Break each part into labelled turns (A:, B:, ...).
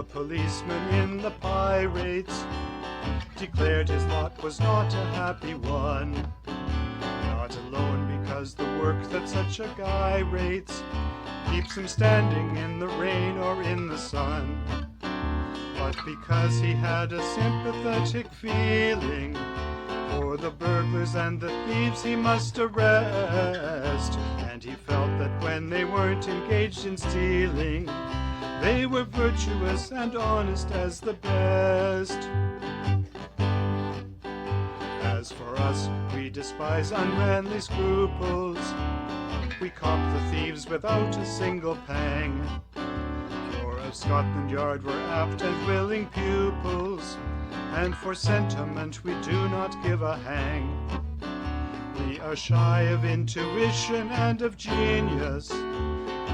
A: A policeman in the Pirates declared his lot was not a happy one. Not alone because the work that such a guy rates keeps him standing in the rain or in the sun, but because he had a sympathetic feeling for the burglars and the thieves he must arrest, and he felt that when they weren't engaged in stealing, they were virtuous and honest as the best. As for us, we despise unmanly scruples. We caught the thieves without a single pang. For of Scotland Yard we're apt and willing pupils, and for sentiment we do not give a hang. We are shy of intuition and of genius.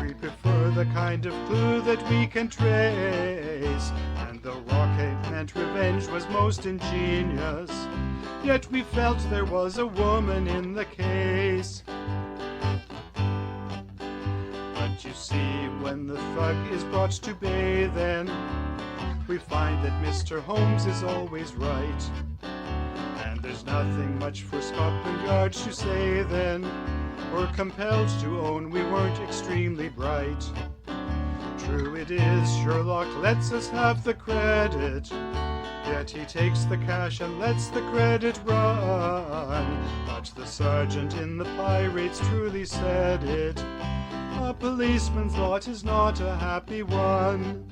A: We prefer the kind of clue that we can trace, and though Roque meant revenge was most ingenious, yet we felt there was a woman in the case. But you see, when the thug is brought to bay, then we find that Mr. Holmes is always right, and there's nothing much for Scotland Yard to say then. We're compelled to own we weren't extremely bright. True it is, Sherlock lets us have the credit, yet he takes the cash and lets the credit run. But the sergeant in the Pirates truly said it: a policeman's lot is not a happy one.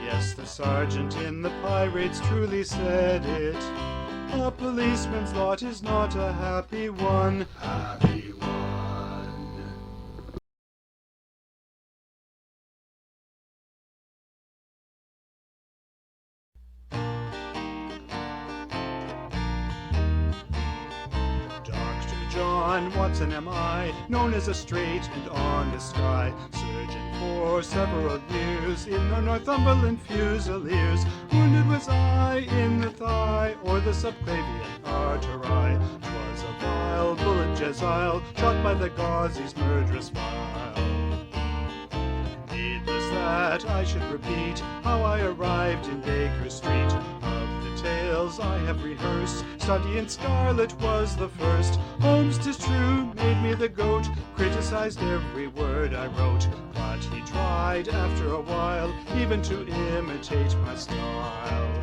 A: Yes, the sergeant in the Pirates truly said it: a policeman's lot is not a happy one. Happy one. John Watson am I, known as a straight and honest guy, surgeon for several years in the Northumberland Fusiliers. Wounded was I in the thigh or the subclavian artery. 'Twas a vile bullet Jezile, shot by the Gauzy's murderous file. Needless that I should repeat how I arrived in Baker Street. Tales I have rehearsed, study in Scarlet was the first. Holmes, 'tis true, made me the goat, criticized every word I wrote, but he tried after a while even to imitate my style.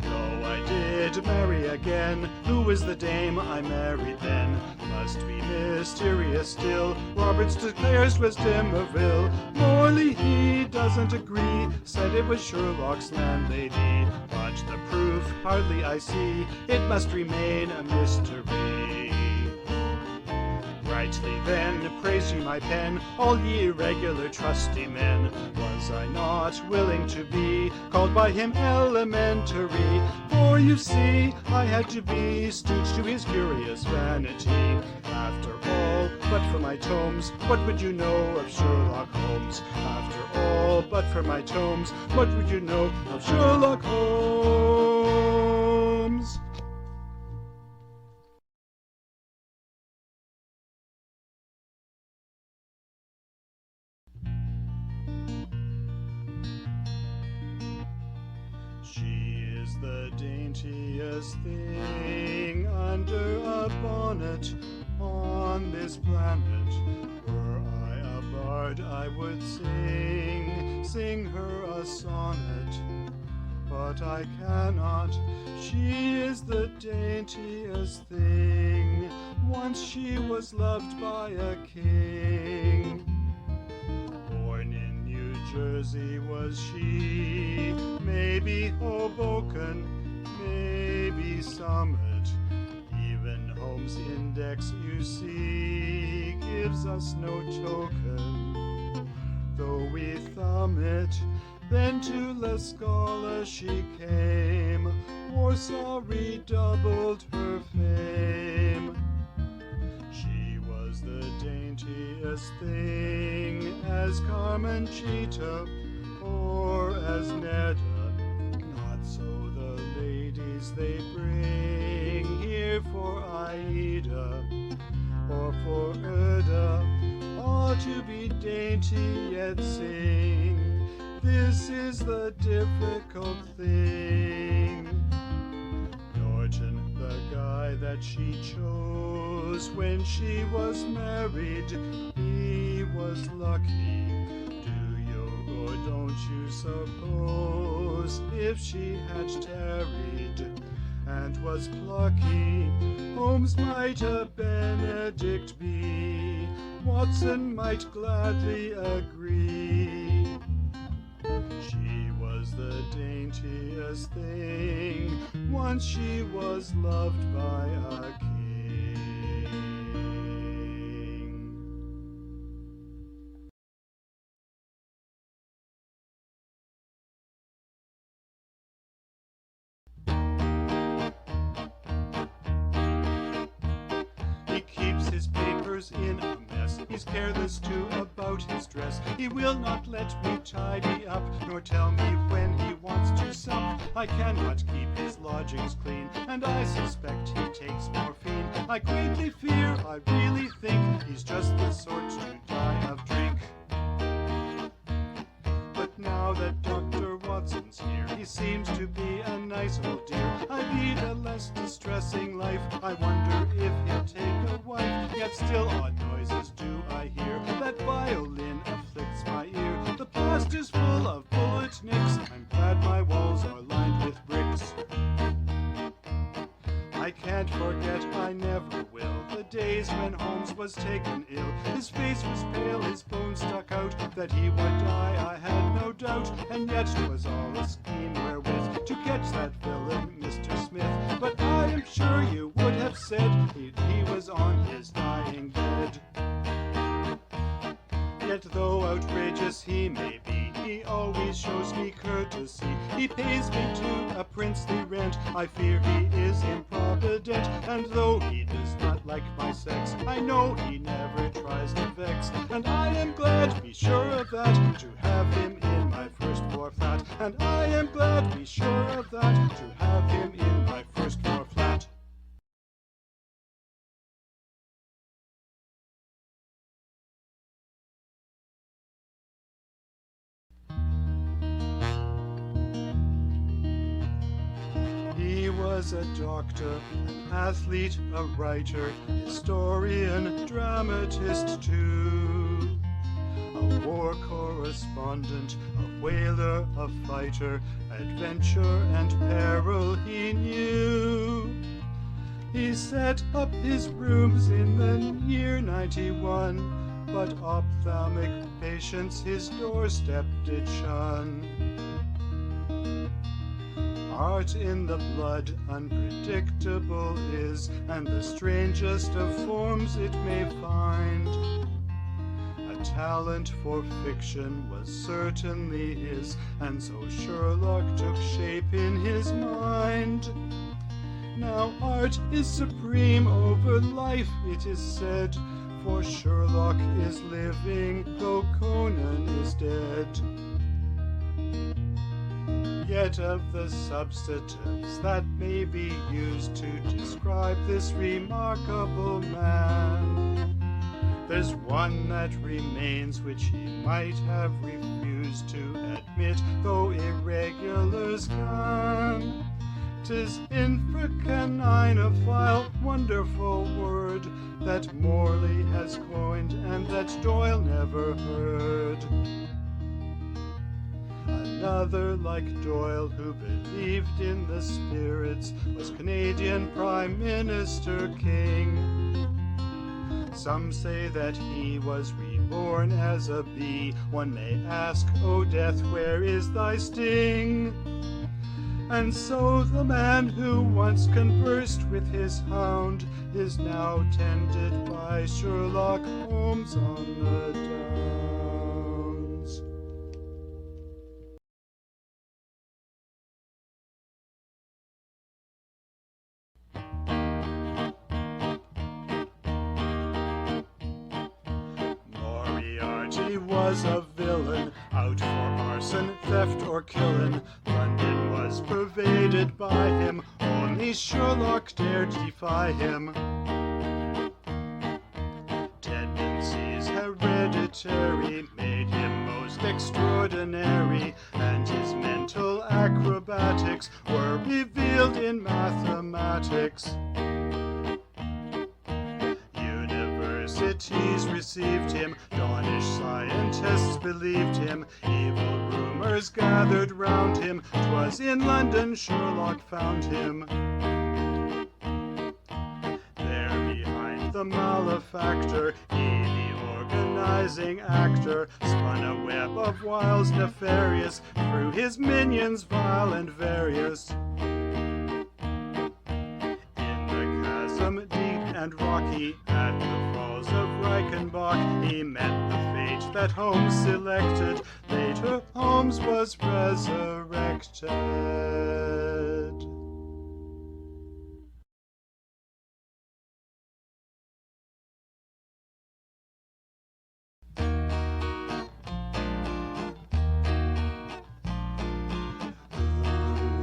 A: Though I did marry again, who was the dame I married then? Must be mysterious still. Roberts declares was Dimmerville. Morley, he doesn't agree, said it was Sherlock's landlady. But the proof hardly I see, it must remain a mystery. Rightly then praise ye my pen, all ye irregular trusty men. Was I not willing to be called by him elementary? For you see, I had to be stooge to his curious vanity. After all, but for my tomes, what would you know of Sherlock Holmes? After all, but for my tomes, what would you know of Sherlock Holmes? She is the daintiest thing under a bonnet on this planet. Were I a bard, I would sing her a sonnet, but I cannot. She is the daintiest thing. Once she was loved by a king. Born in New Jersey was she, maybe Hoboken, maybe Summit. Even Holmes' index, you see, gives us no token. Though we thumb it, then to La Scala she came, Warsaw redoubled her fame. She was the daintiest thing as Carmencita or as Netta. Not so the ladies they bring here for Aida or for Erda, all to be dainty yet sing this is the difficult thing. Norton, the guy that she chose when she was married, he was lucky. Do you or don't you suppose if she had tarried and was plucky, Holmes might a Benedict be, Watson might gladly agree. She was the daintiest thing, once she was loved by a king. He keeps his papers in a mess, he's careless too about his dress. He will not let me tidy up, nor tell me when he wants to sup. I cannot keep his lodgings clean, and I suspect he takes morphine. I greatly fear, I really think, he's just the sort to die of drink. But now that Dr. Watson's here, he seems to be a nice old dear. I lead a less distressing life, I wonder if he'll take a wife. Yet still odd noises do I hear, that violin afflicts my ear. The past is full of bullet nicks, I'm glad my walls are lined with bricks. I can't forget, I never will, the days when Holmes was taken ill. His face was pale, his bones stuck out, that he would die I had no doubt. And yet 'twas all a scheme wherewith to catch that villain Mr. Smith. But I am sure you would have said he was on his dying bed. Yet though outrageous he may be, he always shows me courtesy. He pays me to a princely rent, I fear he is improvident. And though he does not like my sex, I know he never tries to vex. And I am glad, be sure of that, to have him in my first floor flat. And I am glad, be sure of that, to have him in my first floor flat. He was a doctor, an athlete, a writer, historian, dramatist too. A war correspondent, a whaler, a fighter, adventure and peril he knew. He set up his rooms in the year 91, but ophthalmic patients his doorstep did shun. Art in the blood unpredictable is, and the strangest of forms it may find. A talent for fiction was certainly his, and so Sherlock took shape in his mind. Now art is supreme over life, it is said, for Sherlock is living, though Conan is dead. Yet of the substantives that may be used to describe this remarkable man, there's one that remains which he might have refused to admit, though irregulars can. 'Tis infracanine, a vile, wonderful word that Morley has coined and that Doyle never heard. Another like Doyle who believed in the spirits was Canadian Prime Minister King. Some say that he was reborn as a bee. One may ask, O death, where is thy sting? And so the man who once conversed with his hound is now tended by Sherlock Holmes on the downs. Moriarty was a villain, out for arson, theft, or killing. London was pervaded by him, only Sherlock dared defy him. Tendencies hereditary made him most most extraordinary, and his mental acrobatics were revealed in mathematics. Universities received him, Daunish scientists believed him, evil rumors gathered round him, 'twas in London Sherlock found him. There behind the malefactor, he the organizing actor, spun a web of wiles nefarious, through his minions vile and various. In the chasm deep and rocky, at the falls of Reichenbach, he met the fate that Holmes selected. Later Holmes was resurrected.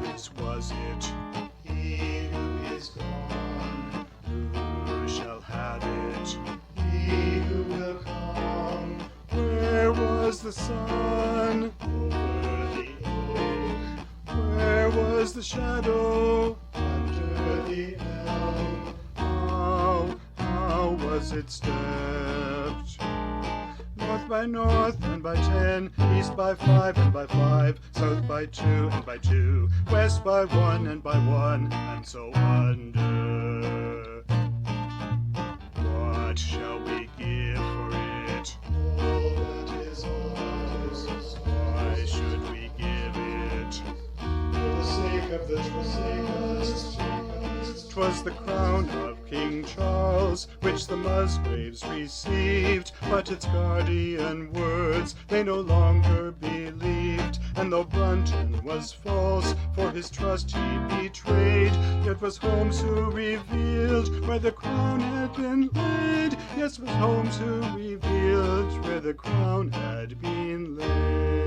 A: Whose was it? He who is gone. Who shall have it? He who will come. Where was the sun? Over the oak. Where was the shadow? Under the elm. How was it stepped? North by north and by 10, east by 5 and by 5, south by 2 and by 2, west by 1 and by 1, and so under. What shall we give for it? All that is ours. Why should we give it? For the sake of the truth. 'Twas the crown of King Charles, which the Musgraves received, but its guardian words they no longer believed. And though Brunton was false, for his trust he betrayed, yet was Holmes who revealed where the crown had been laid. Yes, was Holmes who revealed where the crown had been laid.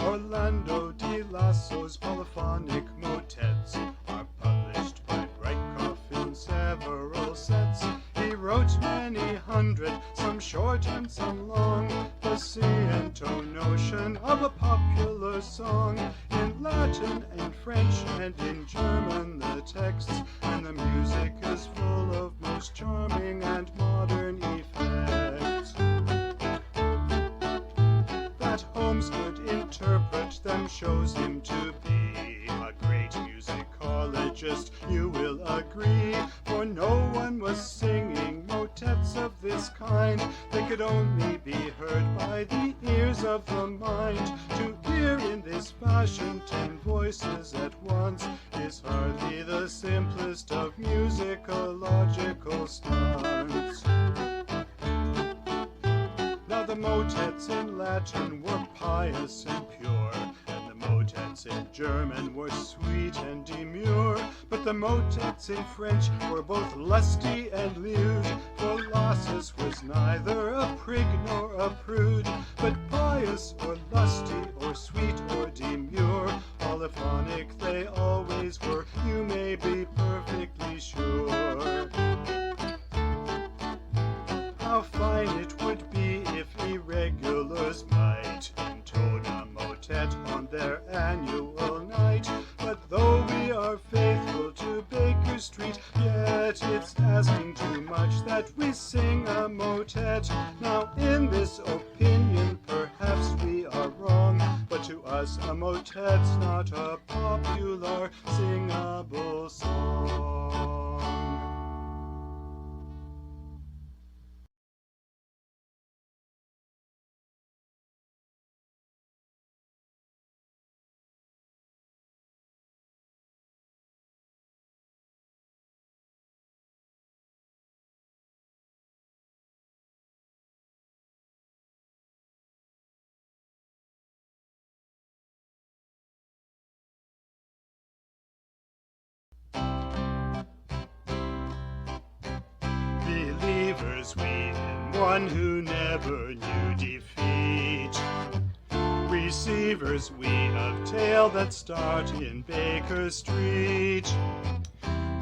A: Orlando de Lasso's Polyphonic Motets are published by Breitkopf in several sets. He wrote many hundred, some short and some long, the see-and-toe notion of a popular song. In Latin, in French, and in German the texts, and the music is full of most charming and modern effects. That Holmes could interpret them shows him to be a great musicologist, you will agree, for no one was singing motets of this kind. They could only be heard by the ears of the mind. To hear in this fashion 10 voices at once is hardly the simplest of musicological stunts. Now the motets in Latin were pious and pure, and the motets in German were sweet and demure, but the motets in French were both lusty and lewd, for Lassus was neither a prig nor a prude, but pious or lusty or sweet or demure, polyphonic they always were, you may be perfectly sure. How fine it would be if irregulars might intone a motet on their annual night. But though we are faithful to Baker Street, yet it's asking too much that we sing a motet. Now in this opinion perhaps we are wrong, but to us a motet's not a popular singable song. one who never knew defeat. Receivers we of tale that start in Baker Street.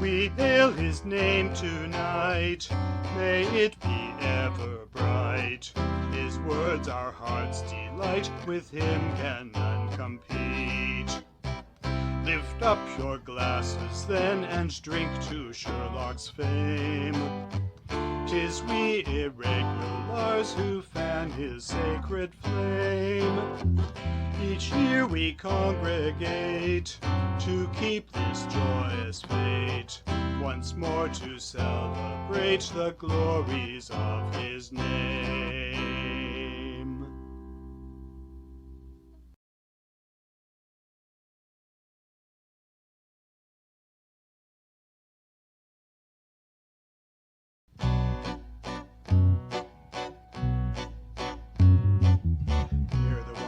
A: We hail his name tonight, may it be ever bright. His words our heart's delight, with him can none compete. Lift up your glasses then, and drink to Sherlock's fame. 'Tis we irregulars who fan his sacred flame. Each year we congregate to keep this joyous fate, once more to celebrate the glories of his name.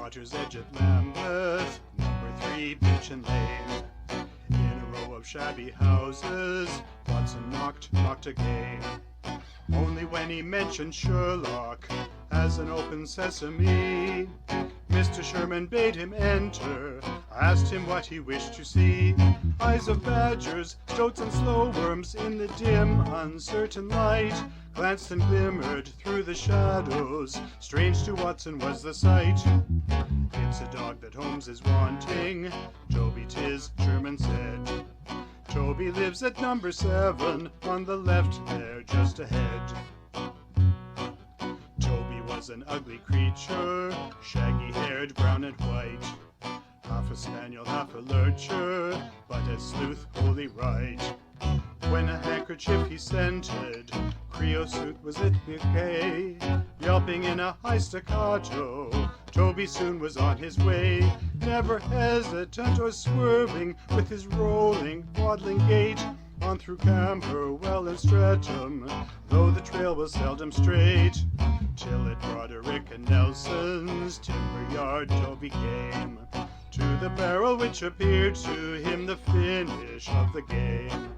A: Water's edge at Lambeth, number 3 Pinchin Lane. In a row of shabby houses, Watson knocked again. Only when he mentioned Sherlock as an open sesame, Mr. Sherman bade him enter, asked him what he wished to see. Eyes of badgers, stoats and slow worms in the dim, uncertain light, glanced and glimmered through the shadows. Strange to Watson was the sight. It's a dog that Holmes is wanting, Toby 'tis, Sherman said. Toby lives at number 7, on the left there just ahead. Toby was an ugly creature, shaggy-haired, brown and white. Half a spaniel, half a lurcher, but as sleuth wholly right. When a handkerchief he scented, creosote was it bouquet. Yelping in a high staccato, Toby soon was on his way. Never hesitant or swerving, with his rolling, waddling gait, on through Camberwell and Streatham, though the trail was seldom straight. Till at Broderick and Nelson's timber yard Toby came, to the barrel which appeared to him the finish of the game.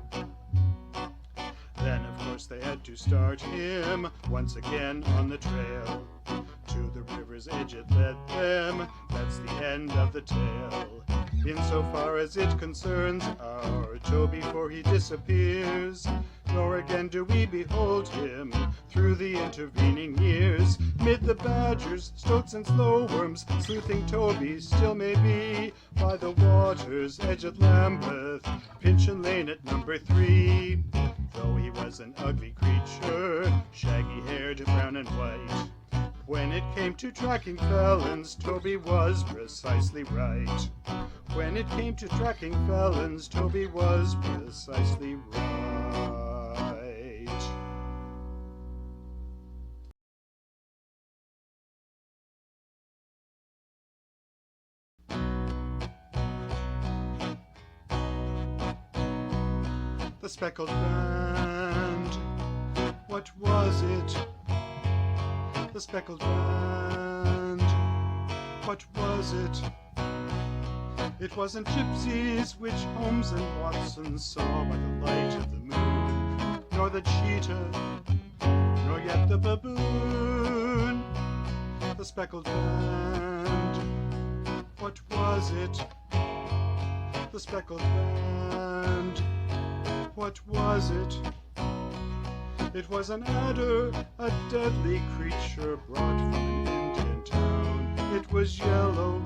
A: Then, of course, they had to start him once again on the trail. To the river's edge it led them, that's the end of the tale. Insofar as it concerns our Toby, for he disappears, nor again do we behold him through the intervening years. Mid the badgers, stoats and slow worms, sleuthing Toby still may be, by the water's edge at Lambeth, Pinchin Lane at number 3. Though he was an ugly creature, shaggy-haired, brown and white, when it came to tracking felons, Toby was precisely right. When it came to tracking felons, Toby was precisely right. The Speckled Band, what was it? The Speckled Band, what was it? It wasn't gypsies which Holmes and Watson saw by the light of the moon, nor the cheetah, nor yet the baboon. The Speckled Band, what was it? The Speckled Band, what was it? It was an adder, a deadly creature brought from an Indian town. It was yellow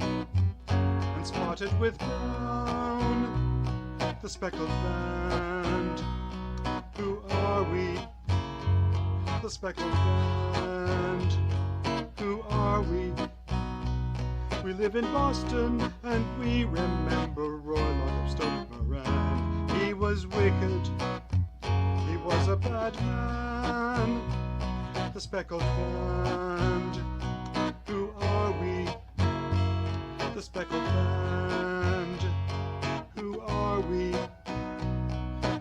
A: and spotted with brown. The Speckled Band, who are we? The Speckled Band, who are we? We live in Boston and we remember Roylott of Stoke Moran. He was wicked, he was a bad man. The Speckled Band, who are we? The Speckled Band, who are we?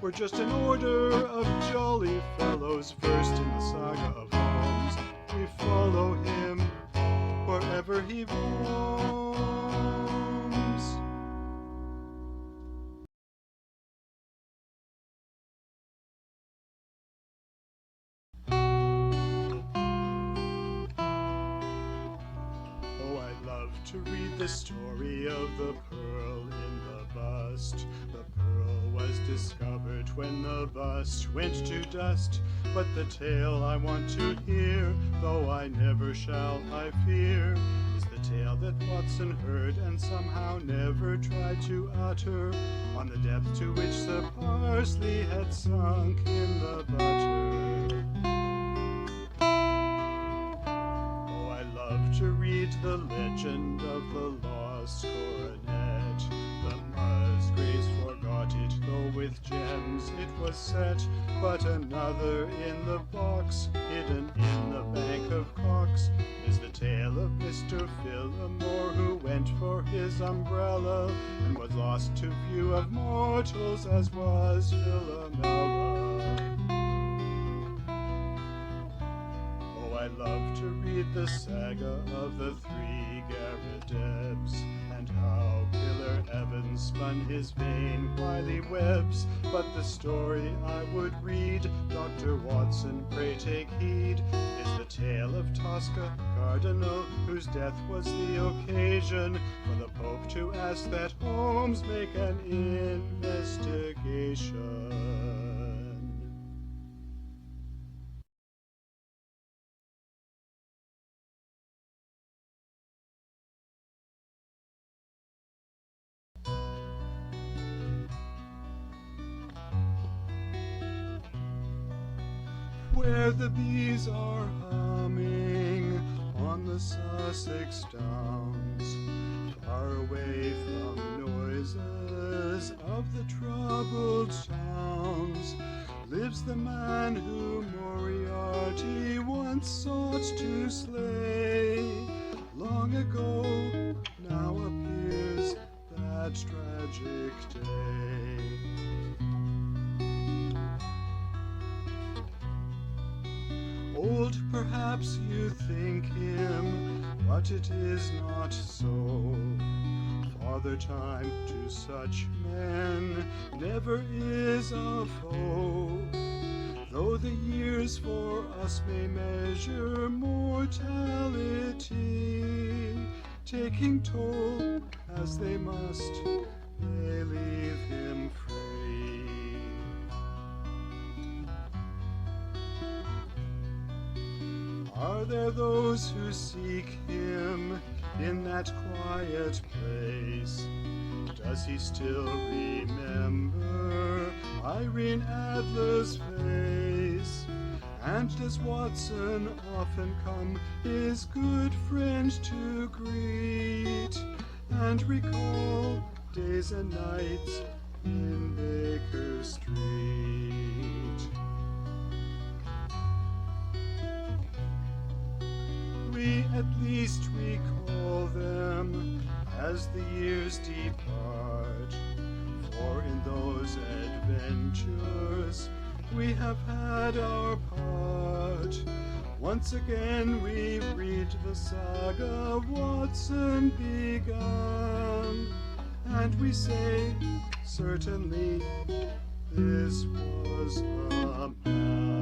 A: We're just an order of jolly fellows, first in the saga of Holmes. We follow him wherever he roams. The story of the pearl in the bust. The pearl was discovered when the bust went to dust. But the tale I want to hear, though I never shall, I fear, is the tale that Watson heard and somehow never tried to utter, on the depth to which the parsley had sunk in the butter. Oh, I love to read the legend of the lost coronet. The Musgraves forgot it, though with gems it was set, but another in the box, hidden in the bank of cocks, is the tale of Mr. Phillimore, who went for his umbrella and was lost to view of mortals, as was Philomela. Oh, I love to read the saga of the three Garridebs, and how Killer Evans spun his vain wily webs. But the story I would read, Dr. Watson, pray take heed, is the tale of Tosca Cardinal, whose death was the occasion for the Pope to ask that Holmes make an investigation. Where the bees are humming on the Sussex downs, far away from noises of the troubled towns, lives the man who Moriarty once sought to slay. Long ago now appears that tragic day. Old perhaps you think him, but it is not so. Father Time to such men never is a foe. Though the years for us may measure mortality, taking toll as they must, they leave him free. Are there those who seek him in that quiet place? Does he still remember Irene Adler's face? And does Watson often come his good friend to greet, and recall days and nights in Baker Street? We at least recall them as the years depart, for in those adventures we have had our part. Once again we read the saga Watson began, and we say, certainly this was a man.